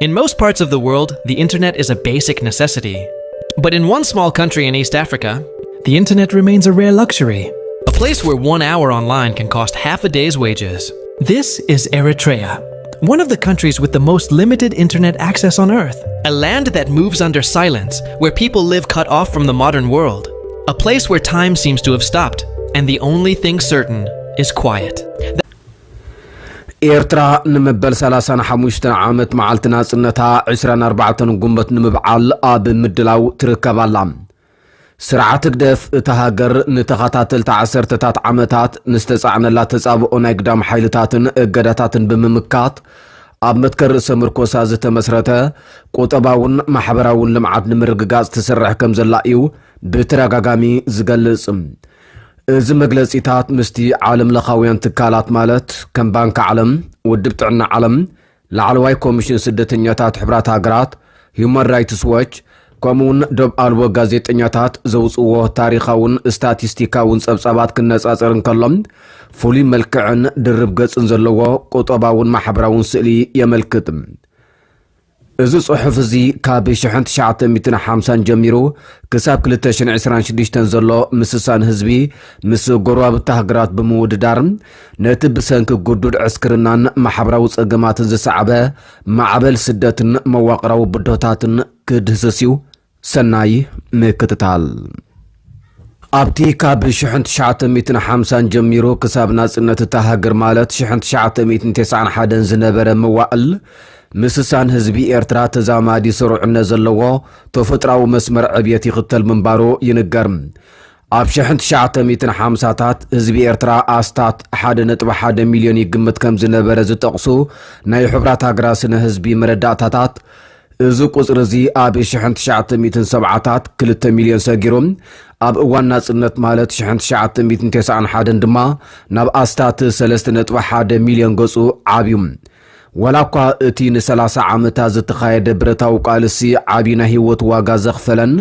In most parts of the world, the internet is a basic necessity. But in one small country in East Africa, the internet remains a rare luxury. A place where 1 hour online can cost half a day's wages. This is Eritrea, one of the countries with the most limited internet access on earth. A land that moves under silence, where people live cut off from the modern world. A place where time seems to have stopped, and the only thing certain is quiet. ኤርትራ ንምበል 35 ዓመት መዓልቲ ናጽነታ 24 ጉንበት ንምብዓል ኣብ ምድላው ትርከባላ ስርዓት ግደፍ እታ ሃገር ንተኸታተልቲ 10ታት ዓመታት ንስተጻዕነላ ተጻብኦ ናይ ግዳም ሓይልታትን እገዳታትን ብምምካት ኣብ መትከር ርእሰ ምርኮሳ ዝተመስረተ ቁጠባውን ማሕበራውን ልምዓት ንምርግጋጽ ትሰርሕ ከም ዘላ እዩ ብተረጋጋሚ ዝገልጽ እዚ መግለጺታት ምስቲ ዓለም ለኻውያን ትካላት ማለት ከም ባንክ ዓለም ውድብ ጥዕና ዓለም ላዕለዋይ ኮሚሽን ስደተኛታት ሕብራት ሃገራት ሂውማን ራይትስ ዎች ከምኡውን ደብ ኣልቦ ጋዜጠኛታት ዘውጽዎ ታሪኻውን ስታቲስቲካውን ጸብጻባት ክነጻጸር እንከሎም ፍሉይ መልክዕን ድርብ ገጽን ዘለዎ ቁጠባውን ማሕበራውን ስእሊ የመልክት እዚ ጽሑፍ እዚ ካብ 1950 ጀሚሩ ክሳብ 2026 ዘሎ ምስሳን ህዝቢ ምስ ጎረባብታ ሃገራት ብምውድዳር ነቲ ብሰንኪ ጉዱድ ዕስክርናን ማሕበራዊ ጸገማትን ዝሰዓበ ማዕበል ስደትን መዋቕራዊ ብዶታትን ክድህስስዩ ሰናይ ምክትታል ኣብቲ ካብ 1950 ጀሚሩ ክሳብ ናጽነት እታ ሃገር ማለት 1991 ዝነበረ መዋዕል ምስሳን ህዝቢ ኤርትራ ተዛማዲ ስሩዕነት ዘለዎ ተፈጥራዊ መስመር ዕብየት ይኽተል ምንባሩ ይንገር ኣብ 1950ታት ህዝቢ ኤርትራ ኣስታት 1.1 ሚልዮን ይግምት ከም ዝነበረ ዝጠቕሱ ናይ ሕብራት ሃገራት ስነ ህዝቢ መረዳእታታት እዚ ቁጽሪ እዚ ኣብ 1970ታት 2 ሚልዮን ሰጊሮም ኣብ እዋን ናጽነት ማለት 1991 ድማ ናብ ኣስታት 3.1 ሚልዮን ገጹ ዓብዩ ወላኳ እቲ ን30 ዓመታት ዝተኻየደ ብረታዊ ቃልሲ ዓቢና ህይወት ዋጋ ዘኽፈለን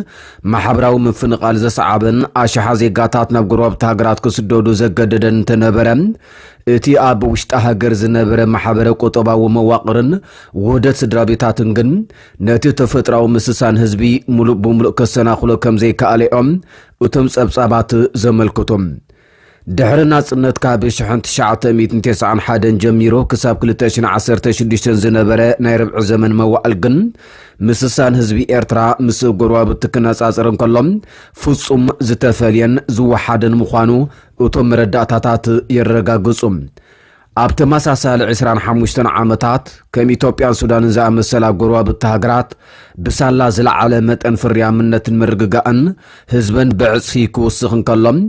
ማሕበራዊ ምፍንቃል ዘሰዓበን ኣሽሓ ዜጋታት ናብ ጎረባብታ ሃገራት ክስደዱ ዘገደደን ተነበረ እቲ ኣብ ውሽጣ ሃገር ዝነበረ ማሕበረ ቁጠባዊ መዋቕርን ውህደት ስድራቤታትን ግን ነቲ ተፈጥራዊ ምስሳን ህዝቢ ሙሉእ ብምሉእ ከሰናኽሎ ከም ዘይከኣለኦም እቶም ጸብጻባት ዘመልክቶም ድሕሪ ናጽነት ካብ 1991 ጀሚሮ ክሳብ 2016 ዝነበረ ናይ ርብዒ ዘመን መዋዕል ግን ምስሳን ህዝቢ ኤርትራ ምስ ጎረባብቲ ክነጻጸር እንከሎም ፍጹም ዝተፈልየን ዝወሓደን ምዃኑ እቶም መረዳእታታት የረጋግጹ ኣብ ተመሳሳሊ 25 ዓመታት ከም ኢትዮጵያን ሱዳንን ዝኣመሰላ ጎረባብቲ ሃገራት ብሳላ ዝለዓለ መጠን ፍርያምነትን ምርግጋእን ህዝበን ብዕጽፊ ክውስኽ እንከሎም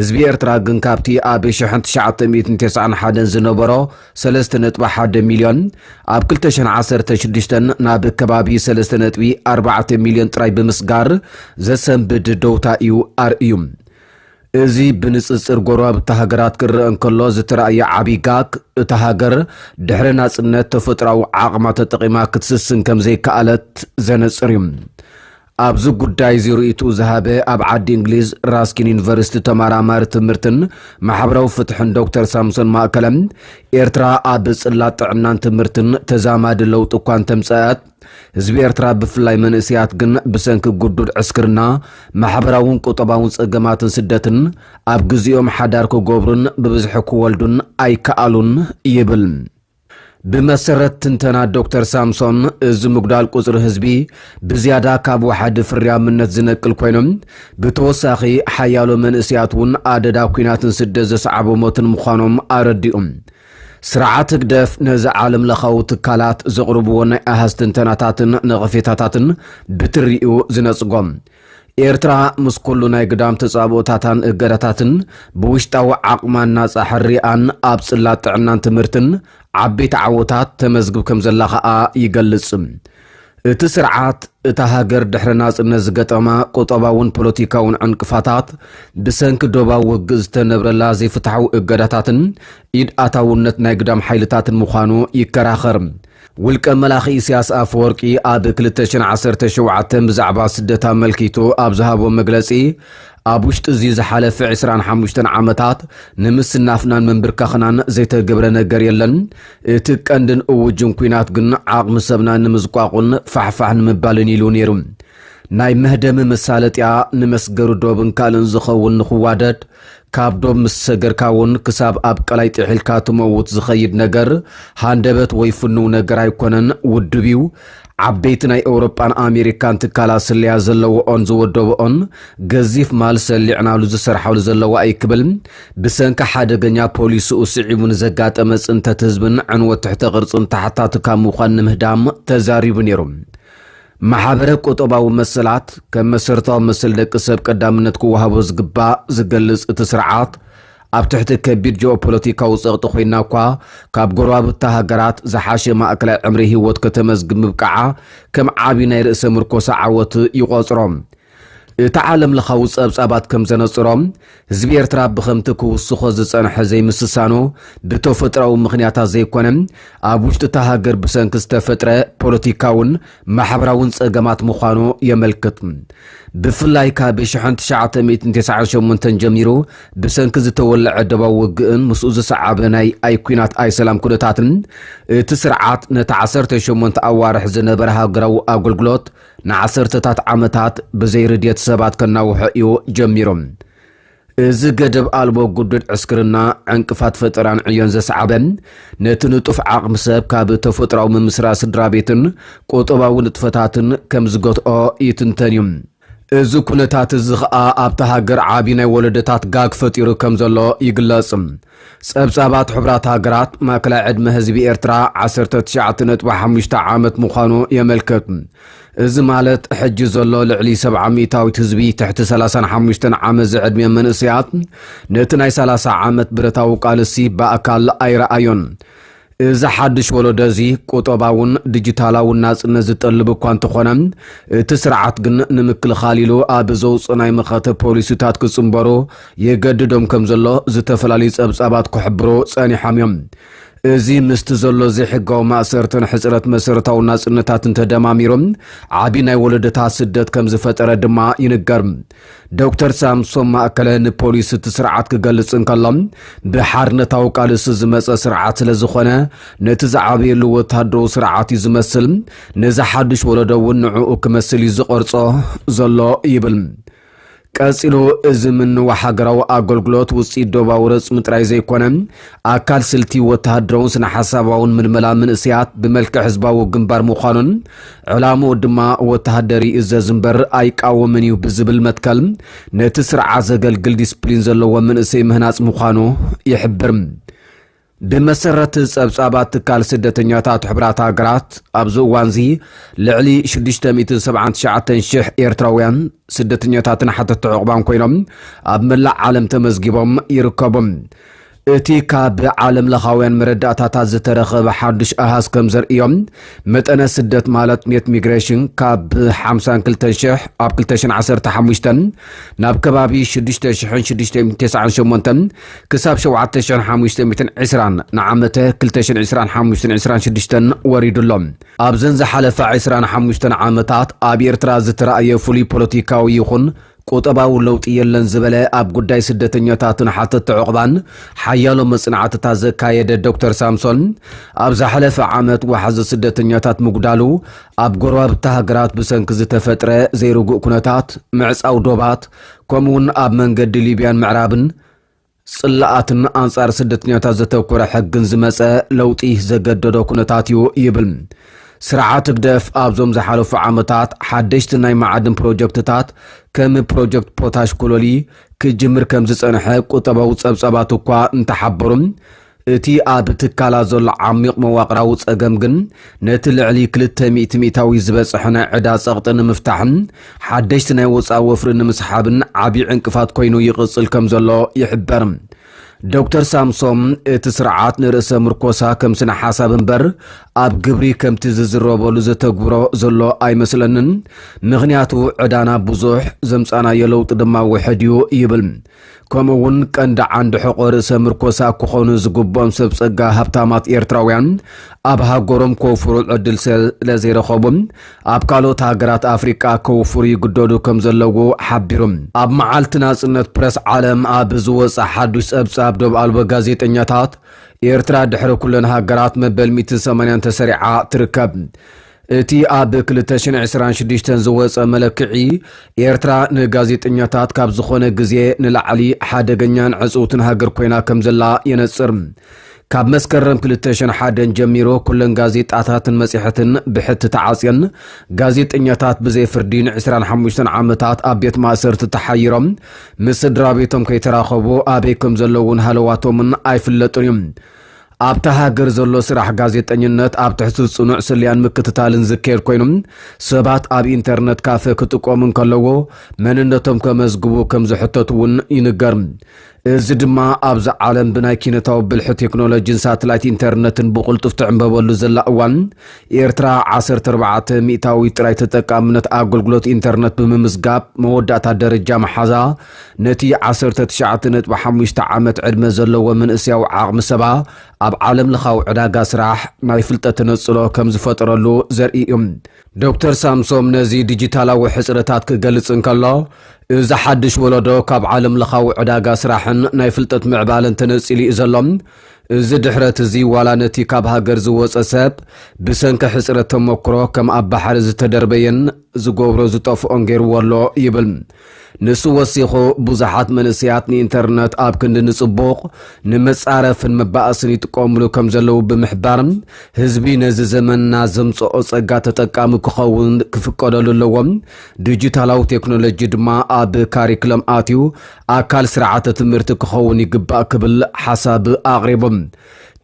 ህዝቢ ኤርትራ ግን ካብቲ ኣብ 1991 ዝነበሮ 3.1 ሚልዮን ኣብ 2016 ናብ ከባቢ 3.4 ሚልዮን ጥራይ ብምስጋር ዘሰንብድ ደውታ እዩ ኣርእዩ እዚ ብንጽጽር ጎረባብታ ሃገራት ክርአ እንከሎ ዝተረኣየ ዓብይ ጋግ እታ ሃገር ድሕሪ ናጽነት ተፈጥራዊ ዓቕማ ተጠቒማ ክትስስን ከም ዘይከኣለት ዘነጽር እዩ ኣብዚ ጉዳይ ዚርኢቱ ዝሃበ ኣብ ዓዲ እንግሊዝ ራስኪን ዩኒቨርሲቲ ተመራማሪ ትምህርትን ማሕበራዊ ፍትሕን ዶክተር ሳምሶን ማእከለም ኤርትራ ኣብ ጽላት ጥዕናን ትምህርትን ተዛማዲ ለውጢ እኳ እንተምጽአት ህዝቢ ኤርትራ ብፍላይ መንእስያት ግን ብሰንኪ ጉዱድ ዕስክርና ማሕበራውን ቁጠባውን ጸገማትን ስደትን ኣብ ግዜኦም ሓዳር ክገብሩን ብብዝሒ ክወልዱን ኣይከኣሉን ይብል بمسرت تنتنا دكتور سامسون زمقدال قصر حزبي بزيادة كاب واحد فريا من نتزنك الكوينم بتوساخي حيالو من اسياتون عددا كوينات سدز صعب موتن مخانم ارديهم سرعات قدف نزع عالم لخو تكالات زغربون اهز تنتناتاتن نغفيتاتاتن بتريئو زنصقوم ኤርትራ መስኮሉ ናይ ግዳም ተጻቦታታን እገዳታትን በውሽጣዊ ዓቅማና ጻሕሪአን ኣብ ጽላት ጥዕናን ትምህርትን ዓበይቲ ዓወታት ተመዝግብ ከም ዘላ ኸኣ ይገልጽ እቲ ስርዓት እታ ሃገር ድሕሪ ናጽነት ዝገጠማ ቁጠባውን ፖለቲካውን ዕንቅፋታት ብሰንኪ ዶባዊ ውግእ ዝተነብረላ ዘይፍትሓዊ እገዳታትን ኢድ ኣታውነት ናይ ግዳም ሓይልታትን ምዃኑ ይከራኸር ውልቀ መላኺ ኢሳያስ አፈወርቂ ኣብ 2017 ብዛዕባ ስደታ መልኪቱ ኣብ ዝሃቦ መግለጺ أبوشت زي زحالة في عسران حموشتن عامتات نمس نافنان من بركخنان زيت جبرنا جريلن تكندن أوجم كوينات جن عقم سبنا نمزقاقون فحفحن مبالن يلونيرم ناي مهدم مسالت يا نمس جردوبن كالن زخون نخوادت كابدوب مسجر كاون كساب أب كلايت حلكات موت زخيد نجر هاندبت ويفنو نجر يكونن ودبيو عبيتنا أوروبان أمريكان تكالا سليا زلو أون زودو أون جزيف مال سليعنا لزسر حول زلو أي كبل بسنك حدا جنيا بوليس أسعيبون زقات أمس انت تزبن عنوة تحت غرص انت حتى تكامو خان مهدام تزاري بنيرم محابرة قطبا ومسلات كم سرطا مسل دك سب قدامنتكو وهابوز قبا زقلز اتسرعات اب تحت كبير جيوبوليتيكا وصغط خوينا كوا كاب قرواب التهاجرات زحاشي ما أكل عمره هوت كتمزق مبقعا كم عابينا يرأس مركوسا عوت يغاصرهم تعالم لخوص أبسابات كم زنصرهم زبير تراب بخمتكو السخوز زنح زي مسسانو بتو فترة ومغنياتا زي كونم أبوشت تهاجر بسنكس تفترة بوليتيكاون محبراون سأقامات مخانو يملكتم بفلاي كابي شحن 998 تنجميرو بسنكز تولع دبا وقن مسؤوز سعابناي اي كوينات اي سلام كودتاتن تسرعات نتعصرت شمونت اوارح زنبرها قراو اقلقلوت نعصرت تات عامتات بزير ديت سبات كناوحيو جميروم إذا قدب ألبو قدد عسكرنا عنكفات فتران عيون زسعبن نتنطف عقم ساب كاب تفتراو من مسرا سدرابيتن قوطباو نتفتاتن كم زقوت او يتنتانيوم إذا كنتات الزغاء أبتهاجر عابينا ولدتات قاق فتيرو كمزالو يقلاسم سابسابات حبرات هاجرات ما كلا عد مهزبي إرترا 19 عامت مخانو يملكتم إذا مالت حج زالو لعلي 700 هزبي تحت 35 عام زعد من منسيات نتناي 30 عامت برتاو قالسي بأكال أي رأيون إذا حدش ولدزي قطباون ديجيتالاون ناس نزت اللبكوان تخونم تسرعات جن نمكل خاليلو آبزوز ناي مخاطب بوليسيتات كسنبرو يجددهم كمزلو زتفلاليز أبسابات كحبرو ساني حاميم إذا مستزلو زي حقاو مأسرتن حسرت مسرتاو ناس نتاتن تدماميرم عابينا ولدتا سدت كم زفتر دما ينقرم دكتور سامسون ما أكلن بوليس تسرعات كجلس انكلم بحارنتاو قالس زمس سرعات لزخونه نتزعابي لو تهدرو سرعات يزمسل نزحدش ولدو نعو كمسل يزقرصو زلو يبل كاسيلو ازمن وحاجراو اغلغلوت وصي دوباورص متراي زيكونم اكال سلتي وتهدرون سن حساباون من ملامن اسيات بملك حزباو جنبار مخانون علامو دما وتهدري اززنبر ايقاومنيو بزبل متكلم نتسرع زغلغل ديسبلين زلو من اسي مهناص مخانو يحبرم بمسرت صبصابات تكال سدتنياتات حبرات هاجرات ابزو وانزي لعلي 679 شح ايرتراويان سدتنياتاتنا حتى تعقبان كوينم اب ملع عالم تمزغيبهم يركبهم اتي كاب عالم لخاوين مرداتات زترخب حدش اهاز كمزر ايوم متأنا سدت مالت ميت ميغريشن كاب 52 شح اب 15 ناب كبابي 6,698 كساب 7,520 نعمته 2,526 وريد اللهم ابزنز حلف 25 عامتات اب إرترا زترأي فولي بوليتيكاوي يخون قطباو لوط يلن زبله اب غداي سدتنياتاتن حتى تعقبان حيالو مصنعاتتا زكايد دكتور سامسون اب زحلف عامت وحز سدتنياتات مغدالو اب غراب تهاجرات بسنك زتفطره زيرغو كنتات معصاو دوبات كومون اب منجد ليبيان معرابن صلاتن انصار سدتنياتات زتوكره حقن زمصه لوطي زغددو كنتاتيو يبل سرعات قدف أبزوم زحالو عامتات حدشت ناي معادن بروجكتات كم بروجكت بوتاش كولولي كجمر كم زصنحه قطباو صبصباتو كوا انتحبرم اتي اب تكالا زل عميق مواقراو صقمغن نتلعلي 200 ميتاوي زبصحنا عدا صقطن مفتاحن حدشت ناي وصا وفرن مسحابن عبي عنقفات كوينو يقصل كم زلو يحبرم دكتور سامسون تسرعات نرأس مركوسا كم سنة حساب بر ኣብ ግብሪ ከምቲ ዝዝረበሉ ዘተግብሮ ዘሎ ኣይመስለንን ምኽንያቱ ዕዳና ብዙሕ ዘምጻናዮ ለውጢ ድማ ውሕድዩ ይብል ከምኡውን ቀንዲ ዓንዲ ሕቖ ርእሰ ምርኮሳ ክኾኑ ዝግብኦም ሰብ ጸጋ ሃብታማት ኤርትራውያን ኣብ ሃገሮም ከውፍሩ ዕድል ስለዘይረኸቡም ኣብ ካልኦት ሃገራት ኣፍሪቃ ከውፍሩ ይግደዱ ከም ዘለዉ ሓቢሮም ኣብ መዓልቲ ናጽነት ፕረስ ዓለም ኣብ ዝወፅእ ሓዱሽ ጸብጻብ ደብ ኣልቦ ጋዜጠኛታት ኤርትራ ድሕሪ ኩለን ሃገራት መበል 180 ተሰሪዓ ትርከብ እቲ ኣብ 2026 ዝወፀ መለክዒ ኤርትራ ንጋዜጠኛታት ካብ ዝኾነ ግዜ ንላዕሊ ሓደገኛን ዕጹውትን ሃገር ኮይና ከም ዘላ የነጽር ካብ መስከረም 2001 ጀሚሮ ኩለን ጋዜጣታትን መጽሔትን ብሕቲ ተዓጽየን ጋዜጠኛታት ብዘይ ፍርዲ ን25 ዓመታት ኣብ ቤት ማእሰርቲ ተሓይሮም ምስ ስድራ ቤቶም ከይተራኸቡ ኣበይ ከም ዘለውን ሃለዋቶምን ኣይፍለጡን እዮም ኣብታ ሃገር ዘሎ ስራሕ ጋዜጠኝነት ኣብ ትሕቲ ጽኑዕ ስልያን ምክትታልን ዝካየድ ኮይኖም ሰባት ኣብ ኢንተርነት ካፌ ክጥቀሙ ከለዎ መንነቶም ከመዝግቡ ከም ዝሕተቱ እውን ይንገር እዚ ድማ ኣብዚ ዓለም ብናይ ኪነታዊ ብልሒ ቴክኖሎጂን ሳተላይት ኢንተርነትን ብቕልጡፍ ትዕንበበሉ ዘላ እዋን ኤርትራ 14 ሚእታዊ ጥራይ ተጠቃምነት ኣገልግሎት ኢንተርነት ብምምዝጋብ መወዳእታ ደረጃ መሓዛ ነቲ 19.5 ዓመት ዕድመ ዘለዎ መንእስያዊ ዓቕሚ ሰባ ኣብ ዓለም ለኻዊ ዕዳጋ ስራሕ ናይ ፍልጠት ተነጽሎ ከም ዝፈጥረሉ ዘርኢ እዮም ዶክተር ሳምሶም ነዚ ዲጂታላዊ ሕጽረታት ክገልጽ እንከሎ እዚ ሓድሽ ወለዶ ካብ ዓለም ለኻዊ ዕዳጋ ስራሕን ናይ ፍልጠት ምዕባለን ተነጽሊ እዩ ዘሎ እዚ ድሕረት እዚ ዋላ ነቲ ካብ ሃገር ዝወፀ ሰብ ብሰንኪ ሕጽረት ተመክሮ ከም ኣብ ባሕሪ ዝተደርበየን ዝገብሮ ዝጠፍኦን ገይርዎ ኣሎ ይብል ንሱ ወሲኹ ብዙሓት መንእስያት ንኢንተርነት ኣብ ክንዲ ንጽቡቕ ንመጻረፍን መባእስን ይጥቀምሉ ከም ዘለዉ ብምሕባር ህዝቢ ነዚ ዘመንና ዘምጽኦ ጸጋ ተጠቃሚ ክኸውን ክፍቀደሉ ኣለዎም ዲጂታላዊ ቴክኖሎጂ ድማ ኣብ ካሪክለም ኣትዩ ኣካል ስርዓተ ትምህርቲ ክኸውን ይግባእ ክብል ሓሳብ ኣቕሪቦም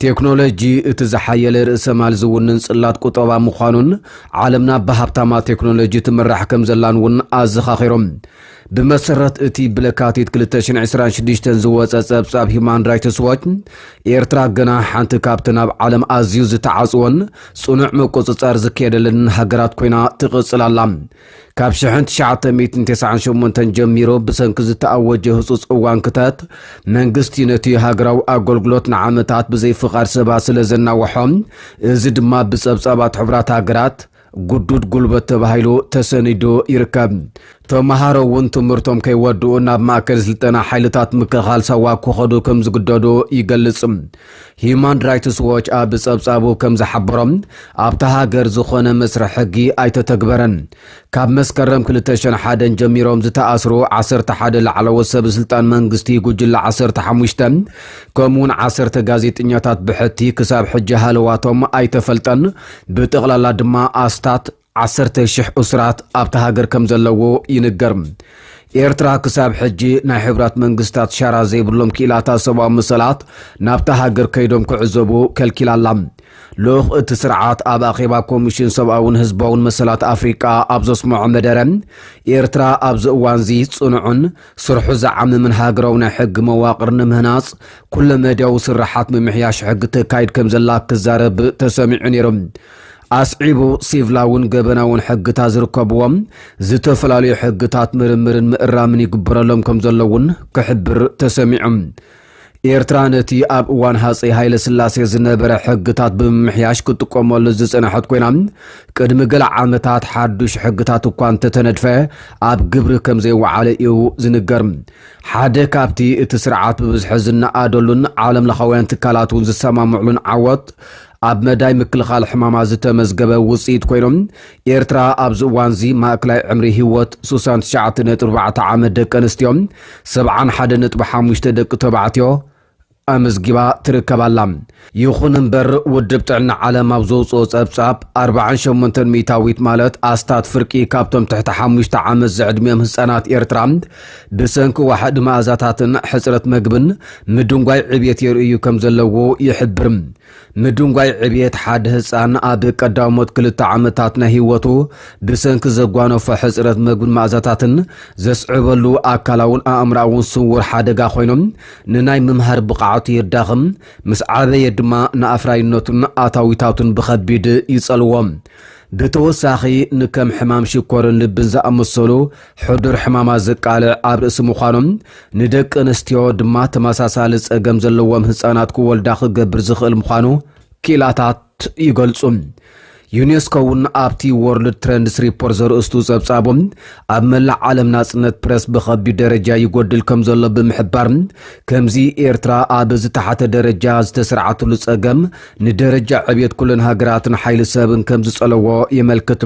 ቴክኖሎጂ እቲ ዝሓየለ ርእሰ ማል ዝውንን ጽላት ቁጠባ ምዃኑን ዓለምና ብሃብታማ ቴክኖሎጂ ትምራሕ ከም ዘላን እውን ኣዘኻኺሮም بمسرت اتي بلكاتيت 2026 زوات ጸብጻብ ሂማን ራይትስ ዎች ኤርትራ ገና ሓንቲ ካብተን ኣብ ዓለም ኣዝዩ ዝተዓጽወን ጽኑዕ መቆጽጻር ዝካየደለን ሃገራት ኮይና ትቕጽላላ ካብ 1998 ጀሚሮ ብሰንኪ ዝተኣወጀ ህጹጽ እዋን ክታት መንግስቲ ነቲ ሃገራዊ ኣገልግሎት ንዓመታት ብዘይ ፍቃድ ሰባት ስለዘናውሖም እዚ ድማ ብጸብጻባት ሕብራት ሃገራት ጉዱድ ጉልበት ተባሂሉ ተሰኒዶ ይርከብ ተማሃሮ እውን ትምህርቶም ከይወድኡ ናብ ማእከል ስልጠና ሓይልታት ምክልኻል ሰዋ ክኸዱ ከም ዝግደዱ ይገልጽ ሂማን ራይትስ ዎች ኣብ ጸብጻቡ ከም ዝሓበሮም ኣብታ ሃገር ዝኾነ መስርሕ ሕጊ ኣይተተግበረን ካብ መስከረም 2001 ጀሚሮም ዝተኣስሩ 11 ላዕለዎት ሰብ ስልጣን መንግስቲ ጉጅለ 15 ከምኡውን 10 ጋዜጠኛታት ብሕቲ ክሳብ ሕጂ ሃለዋቶም ኣይተፈልጠን ብጠቕላላ ድማ ኣስታት 10,000 እስራት ኣብታ ሃገር ከም ዘለዎ ይንገር ኤርትራ ክሳብ ሕጂ ናይ ሕብራት መንግስታት ሻራ ዘይብሎም ኪላታት ሰብኣዊ መሰላት ናብታ ሃገር ከይዶም ክዕዘቡ ከልኪላላ ሎኽ እቲ ስርዓት ኣብ ኣኼባ ኮሚሽን ሰብኣውን ህዝባውን መሰላት ኣፍሪቃ ኣብ ዘስምዖ መደረ ኤርትራ ኣብ ዝእዋንዚ ጽኑዑን ስርሑ ዝዓምምን ሃገራዊ ናይ ሕጊ መዋቕር ንምህናጽ ኩለ መድያዊ ስራሓት ምምሕያሽ ሕጊ ተካይድ ከም ዘላ ክዛረብ ተሰሚዑ ነይሮም ኣስዒቡ ሲቪላውን ገበናውን ሕግታት ዝርከብዎም ዝተፈላለዩ ሕግታት ምርምርን ምእራምን ይግበረሎም ከም ዘለውን ክሕብር ተሰሚዑም ኤርትራ ነቲ ኣብ እዋን ሃፀይ ሃይለ ስላሴ ዝነበረ ሕግታት ብምምሕያሽ ክትጥቀመሉ ዝጸንሐት ኮይና ቅድሚ ገለ ዓመታት ሓዱሽ ሕግታት እኳ እንተተነድፈ ኣብ ግብሪ ከም ዘይወዓለ እዩ ዝንገር ሓደ ካብቲ እቲ ስርዓት ብብዝሒ ዝነኣደሉን ዓለም ለኻውያን ትካላት እውን ዝሰማምዕሉን ዓወት ኣብ መዳይ ምክልኻል ሕማማት ዝተመዝገበ ውጽኢት ኮይኖም ኤርትራ ኣብ ዝእዋንዚ ማእከላይ ዕምሪ ህይወት 69.4 ዓመት ደቂ ኣንስትዮን 71.5 ደቂ ተባዕትዮ ኣመዝጊባ ትርከባላ ይኹን እምበር ውድብ ጥዕና ዓለም ኣብ ዘውፅኦ ጸብጻብ 48 ሚእታዊት ማለት ኣስታት ፍርቂ ካብቶም ትሕቲ 5 ዓመት ዝዕድሚኦም ህፃናት ኤርትራ ብሰንኪ ዋሕዲ መኣዛታትን ሕፅረት መግብን ምድንጓይ ዕብየት የርእዩ ከም ዘለዎ ይሕብር ምድንጓይ ዕብየት ሓደ ህፃን ኣብ ቀዳሞት 2 ዓመታት ናይ ህይወቱ ብሰንኪ ዘጓነፈ ሕፅረት መግብን መኣዛታትን ዘስዕበሉ ኣካላውን ኣእምራውን ስውር ሓደጋ ኮይኖም ንናይ ምምሃር ብቕዓ ስርዓቱ ይርዳኽም ምስ ዓበየ ድማ ንኣፍራይነቱን ኣታዊታቱን ብኸቢድ ይጸልዎም ብተወሳኺ ንከም ሕማም ሽኮርን ልብን ዝኣመሰሉ ሕዱር ሕማማት ዘቃልዕ ኣብ ርእሲ ምዃኖም ንደቂ ኣንስትዮ ድማ ተመሳሳሊ ጸገም ዘለዎም ህፃናት ክወልዳ ክገብር ዝኽእል ምዃኑ ኪላታት ይገልጹ ዩኔስኮ ውን ኣብቲ ወርልድ ትሬንድስ ሪፖርት ዘርእስቱ ጸብጻቦም ኣብ መላእ ዓለም ናጽነት ፕረስ ብኸቢድ ደረጃ ይጎድል ከም ዘሎ ብምሕባር ከምዚ ኤርትራ ኣብ ዝተሓተ ደረጃ ዝተስርዓትሉ ጸገም ንደረጃ ዕብየት ኩለን ሃገራትን ሓይሊ ሰብን ከም ዝጸለዎ የመልክት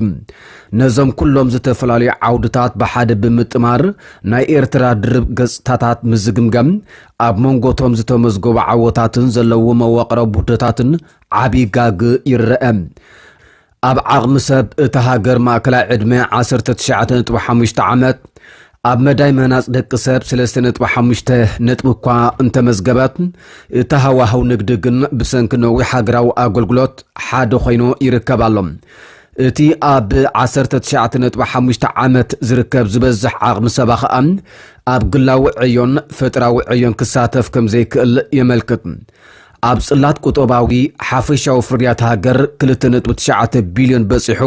ነዞም ኩሎም ዝተፈላለዩ ዓውድታት ብሓደ ብምጥማር ናይ ኤርትራ ድርብ ገጽታታት ምዝግምገም ኣብ መንጎቶም ዝተመዝገቡ ዓወታትን ዘለዎ መዋቕራዊ ቡድታትን ዓብይ ጋግ ይርአ ኣብ ዓቕሚ ሰብ እቲ ሃገር ማእከላይ ዕድመ 19.5 ዓመት ኣብ መዳይ መናጽ ደቂ ሰብ 3.5 ነጥቢ እኳ እንተመዝገበት እቲ ሃዋህው ንግዲ ግን ብሰንኪ ነዊሕ ሃገራዊ ኣገልግሎት ሓደ ኮይኑ ይርከብ ኣሎ እቲ ኣብ 19.5 ዓመት ዝርከብ ዝበዝሕ ዓቕሚ ሰባ ኸኣ ኣብ ግላዊ ዕዮን ፈጥራዊ ዕዮን ክሳተፍ ከም ዘይክእል የመልክት ኣብ ጽላት ቁጠባዊ ሓፈሻዊ ፍርያት ሃገር 2.9 ቢልዮን በፂሑ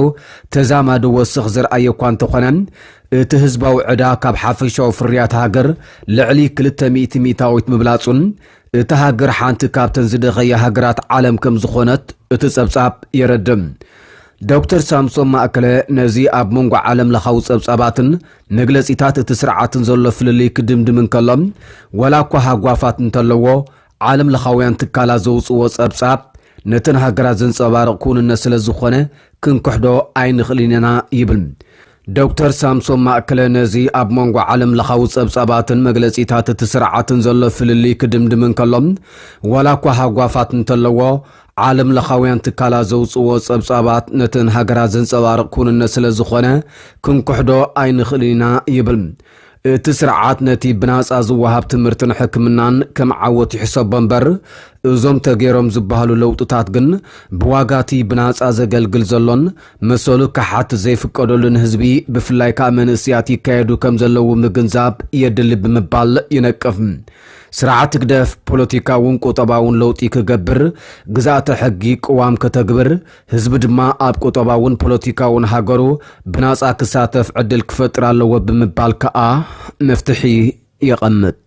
ተዛማዲ ወስኽ ዝረኣየ እኳ እንተኾነ እቲ ህዝባዊ ዕዳ ካብ ሓፈሻዊ ፍርያት ሃገር ልዕሊ 200 ሚእታዊት ምብላጹን እቲ ሃገር ሓንቲ ካብተን ዝደኸየ ሃገራት ዓለም ከም ዝኾነት እቲ ጸብጻብ የረድም ዶክተር ሳምሶን ማእከለ ነዚ ኣብ መንጎ ዓለም ለኻዊ ጸብጻባትን መግለጺታት እቲ ስርዓትን ዘሎ ፍልልይ ክድምድምን ከሎም ወላ እኳ ሃጓፋት እንተለዎ ዓለም ለኻውያን ትካላት ዘውፅዎ ጸብጻብ ነተን ሃገራት ዘንጸባርቕ ኩንነት ስለ ዝኾነ ክንክሕዶ ኣይንኽእልን ኢና ይብል ዶክተር ሳምሶን ማእከለ ነዚ ኣብ መንጎ ዓለም ለኻዊ ጸብጻባትን መግለጺታት እቲ ስርዓትን ዘሎ ፍልልይ ክድምድምን ከሎም ወላ እኳ ሃጓፋት እንተለዎ ዓለም ለኻውያን ትካላት ዘውፅዎ ጸብጻባት ነተን ሃገራት ዘንጸባርቕ ኩንነት ስለ ዝኾነ ክንክሕዶ ኣይንኽእልን ኢና ይብል እቲ ስርዓት ነቲ ብናጻ ዝወሃብ ትምህርትን ሕክምናን ከም ዓወት ይሕሰቦ እምበር እዞም ተገይሮም ዝበሃሉ ለውጥታት ግን ብዋጋቲ ብናጻ ዘገልግል ዘሎን መሰሉ ካሓት ዘይፍቀደሉን ህዝቢ ብፍላይ ከዓ መንእስያት ይካየዱ ከም ዘለዉ ምግንዛብ የድሊ ብምባል ይነቅፍ ስርዓት ግደፍ ፖለቲካውን ቁጠባውን ለውጢ ክገብር ግዛእተ ሕጊ ቅዋም ከተግብር ህዝቢ ድማ ኣብ ቁጠባውን ፖለቲካውን ሃገሩ ብናጻ ክሳተፍ ዕድል ክፈጥር ኣለዎ ብምባል ከዓ መፍትሒ ይቐምጥ